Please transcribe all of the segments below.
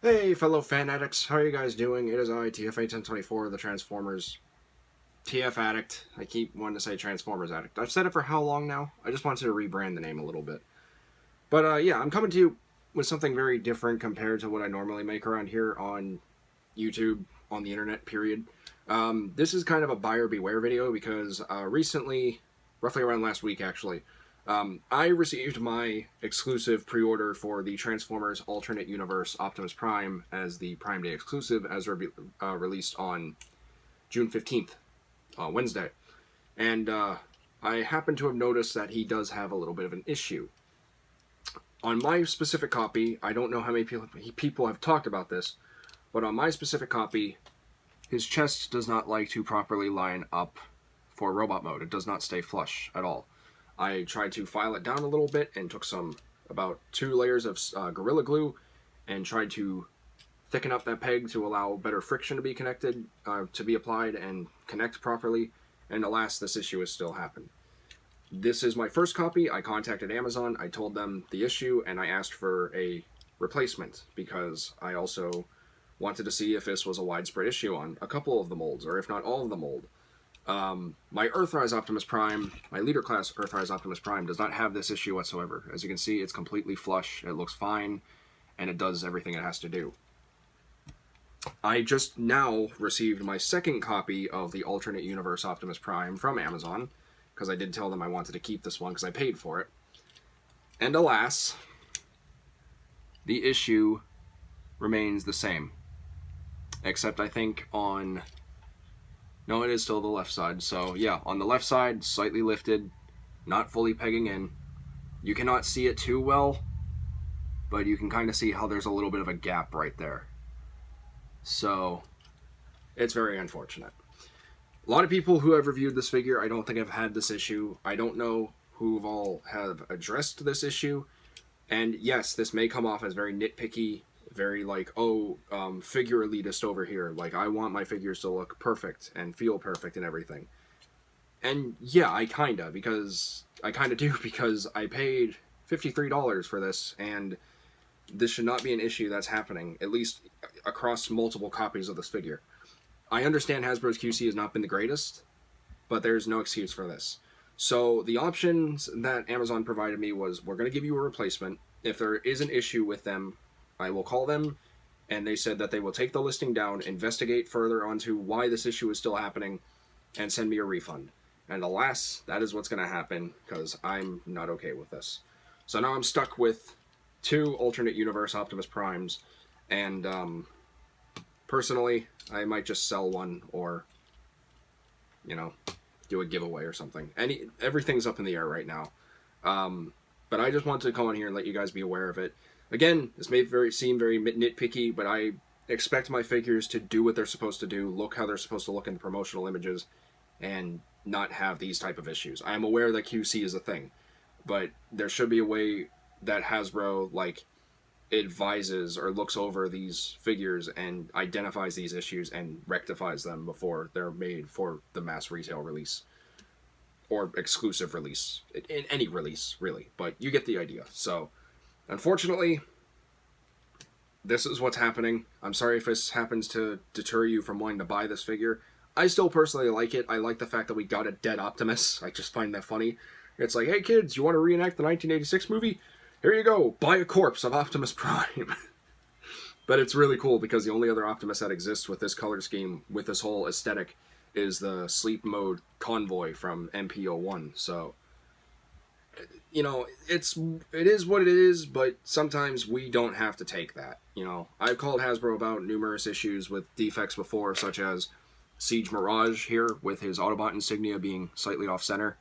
Hey, fellow fan addicts, how are you guys doing? It is I, TFA1024, the Transformers TF Addict. I keep wanting to say Transformers Addict. I've said it for how long now? I just wanted to rebrand the name a little bit. But yeah, I'm coming to you with something very different compared to what I normally make around here on YouTube, on the internet, period. This is kind of a buyer beware video because recently, roughly around last week actually, I received my exclusive pre-order for the Transformers Alternate Universe Optimus Prime as the Prime Day exclusive, as released on June 15th, Wednesday. And I happen to have noticed that he does have a little bit of an issue. On my specific copy, I don't know how many people have talked about this, but on my specific copy, his chest does not like to properly line up for robot mode. It does not stay flush at all. I tried to file it down a little bit and took about 2 layers of Gorilla Glue and tried to thicken up that peg to allow better friction to be applied and connect properly. And alas, this issue has still happened. This is my first copy. I contacted Amazon. I told them the issue and I asked for a replacement because I also wanted to see if this was a widespread issue on a couple of the molds, or if not all of the mold. My Earthrise Optimus Prime, my leader class Earthrise Optimus Prime, does not have this issue whatsoever. As you can see, it's completely flush, it looks fine, and it does everything it has to do. I just now received my second copy of the Alternate Universe Optimus Prime from Amazon, because I did tell them I wanted to keep this one because I paid for it. And alas, the issue remains the same. Except I think on... No, it is still the left side. So yeah, on the left side, slightly lifted, not fully pegging in. You cannot see it too well, but you can kind of see how there's a little bit of a gap right there. So it's very unfortunate. A lot of people who have reviewed this figure, I don't think have had this issue. I don't know who all have addressed this issue. And yes, this may come off as very nitpicky, very like, figure elitist over here. Like, I want my figures to look perfect and feel perfect and everything. And yeah, I kinda do, because I paid $53 for this, and this should not be an issue that's happening, at least across multiple copies of this figure. I understand Hasbro's QC has not been the greatest, but there's no excuse for this. So the options that Amazon provided me was, we're going to give you a replacement. If there is an issue with them, I will call them, and they said that they will take the listing down, investigate further onto why this issue is still happening, and send me a refund. And alas, that is what's going to happen, because I'm not okay with this. So now I'm stuck with 2 alternate universe Optimus Primes, and personally, I might just sell one, or, do a giveaway or something. Everything's up in the air right now. But I just want to come on here and let you guys be aware of it. Again, this may seem very nitpicky, but I expect my figures to do what they're supposed to do, look how they're supposed to look in the promotional images, and not have these type of issues. I am aware that QC is a thing, but there should be a way that Hasbro, advises or looks over these figures and identifies these issues and rectifies them before they're made for the mass retail release. Or exclusive release. In any release, really. But you get the idea. So, unfortunately, this is what's happening. I'm sorry if this happens to deter you from wanting to buy this figure. I still personally like it. I like the fact that we got a dead Optimus. I just find that funny. It's like, hey kids, you want to reenact the 1986 movie? Here you go, buy a corpse of Optimus Prime. But it's really cool because the only other Optimus that exists with this color scheme, with this whole aesthetic, is the sleep mode convoy from MP01. So, it is what it is, but sometimes we don't have to take that. I've called Hasbro about numerous issues with defects before, such as Siege Mirage here, with his Autobot insignia being slightly off-center,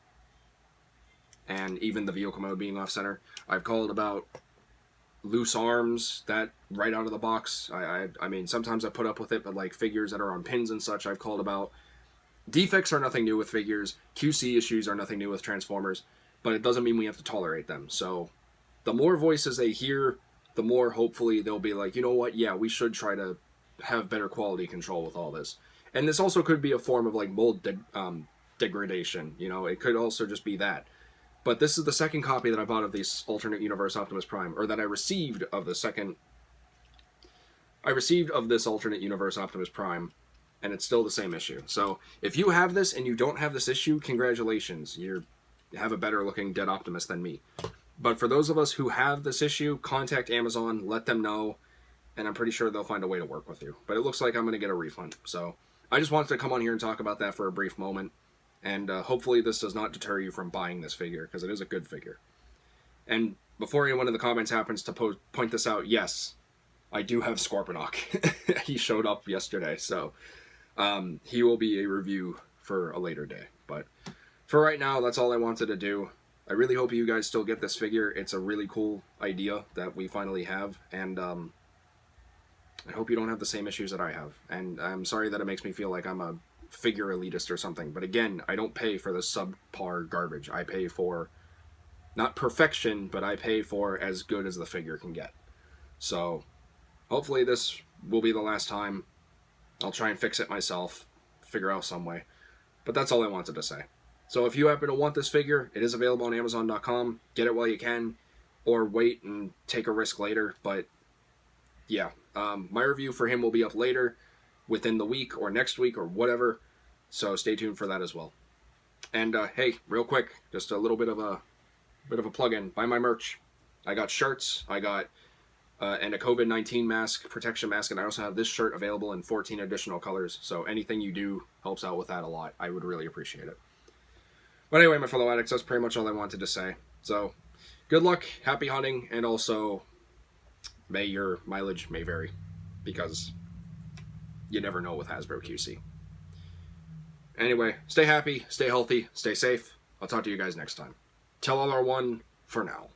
and even the vehicle mode being off-center. I've called about loose arms, that right out of the box. I mean, sometimes I put up with it, but figures that are on pins and such, I've called about. Defects are nothing new with figures. QC issues are nothing new with Transformers, but it doesn't mean we have to tolerate them. So the more voices they hear, the more hopefully they'll be like, you know what, yeah, we should try to have better quality control with all this. And this also could be a form of mold degradation. It could also just be that. But this is the second copy that I bought of this Alternate Universe Optimus Prime, or that I received of the second I received of this alternate universe Optimus Prime, and it's still the same issue. So if you have this and you don't have this issue, congratulations. You have a better looking Dead Optimus than me. But for those of us who have this issue, contact Amazon, let them know, and I'm pretty sure they'll find a way to work with you. But it looks like I'm going to get a refund. So I just wanted to come on here and talk about that for a brief moment. And hopefully this does not deter you from buying this figure, because it is a good figure. And before anyone in the comments happens to point this out, yes, I do have Scorponok. He showed up yesterday, so he will be a review for a later day. But for right now, that's all I wanted to do. I really hope you guys still get this figure. It's a really cool idea that we finally have, and I hope you don't have the same issues that I have. And I'm sorry that it makes me feel like I'm a figure elitist or something, but again, I don't pay for the subpar garbage. I pay for, not perfection, but I pay for as good as the figure can get. So hopefully this will be the last time. I'll try and fix it myself, figure out some way. But that's all I wanted to say. So if you happen to want this figure, it is available on Amazon.com. Get it while you can, or wait and take a risk later. But yeah, my review for him will be up later, within the week or next week or whatever. So stay tuned for that as well. And hey, real quick, just a little bit of a plug-in. Buy my merch. I got shirts. I got and a COVID-19 mask, protection mask, and I also have this shirt available in 14 additional colors. So anything you do helps out with that a lot. I would really appreciate it. But anyway, my fellow addicts, that's pretty much all I wanted to say. So good luck, happy hunting, and also may your mileage may vary, because you never know with Hasbro QC. Anyway, stay happy, stay healthy, stay safe. I'll talk to you guys next time. Tell LR1 for now.